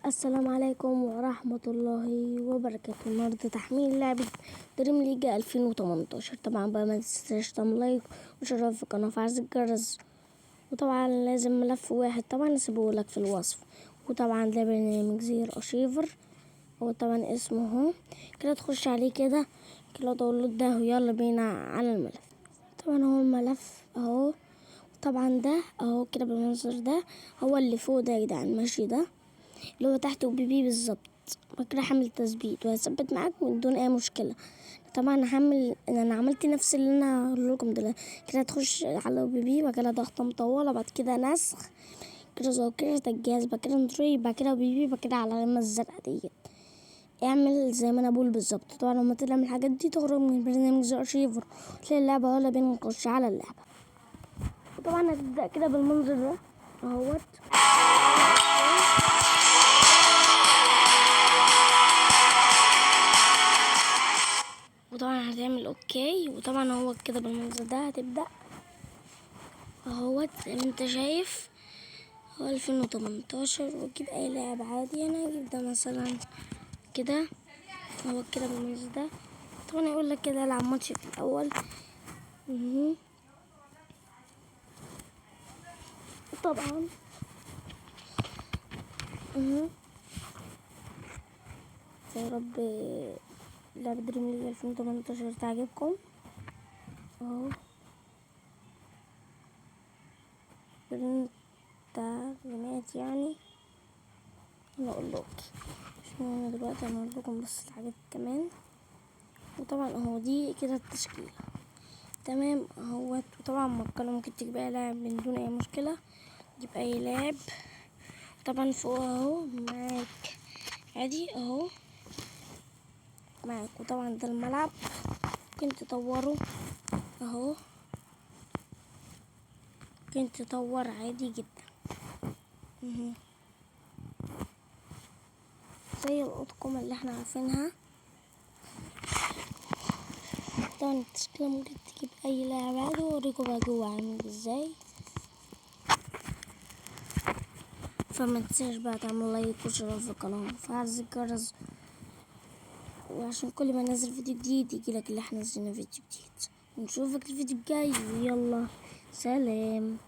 السلام عليكم ورحمة الله وبركاته. النهاردة تحميل لعبة دريم ليج 2018. طبعا بقى ما تنساش تعمل لايك وشرف في القناة وفعل الجرس، وطبعا لازم ملف واحد طبعا اسيبهولك في الوصف. وطبعا ده برنامج زير اشيفر، هو طبعا اسمه اهو كده، تخش عليه كده داونلود ده ويلا بينا على الملف. طبعا هو الملف اهو، طبعا ده اهو كده بالمنظر ده، هو اللي فوق ده يا جدعان ماشي، ده اللي هو تحت وبيبي بالظبط. كده حمل تثبيت وهثبت معاك من دون اي مشكله. طبعا هعمل انا عملت نفس اللي انا هقول لكم دلوقتي. كده تخش على بيبي، بعد كده ضغطه مطوله، بعد كده نسخ، كده ذاكرة الجهاز، بعد كده اندرويد، بعد كده بيبي، بعد كده على العلامه الزرقاء ديت. اعمل زي ما انا بقول بالظبط. طبعا لما تعمل الحاجات دي تخرج من برنامج زي ارشيفر، تلاقي اللعبه ولا بينا نخش على اللعبه. وطبعا هتبدا كده بالمنظر ده اهوت. وطبعا هتعمل اوكي، وطبعا هو كده بالمنظر ده هتبدأ اهوت زي ما انت شايف. هو 2018 وتجيب اي لاعب عادي، انا هجيب ده مثلا كده. هو كده بالمنظر ده. طبعا يقول لك كده العب ماتش في الاول. طبعا يا رب لعبة دريم ليج 2018 تعجبكم اهو. تعليمات يعني انا اقول لك انا دلوقتي هنقول لكم بس الحاجات كمان. وطبعا اهو دي كده التشكيله تمام اهوت. وطبعا ممكن تجيب اي لاعب من دون اي مشكله، تجيب اي لاعب. طبعا فوق اهو معاك عادي اهو معاك. وطبعا ده الملعب ممكن تطوره اهو، ممكن تطور عادي جدا زي الأطقم اللي احنا عارفينها. طبعا التشكيلة ممكن تجيب اي لاعب عادي، واوريكم بقى جوه عامل ازاي. فما تنساش بقى تعمل لايك واشتراك في القناة وفعل زر الجرس، وعشان كل ما انزل فيديو جديد يجيلك اللي احنا نزلنا فيديو جديد. ونشوفك الفيديو الجاي، يلا سلام.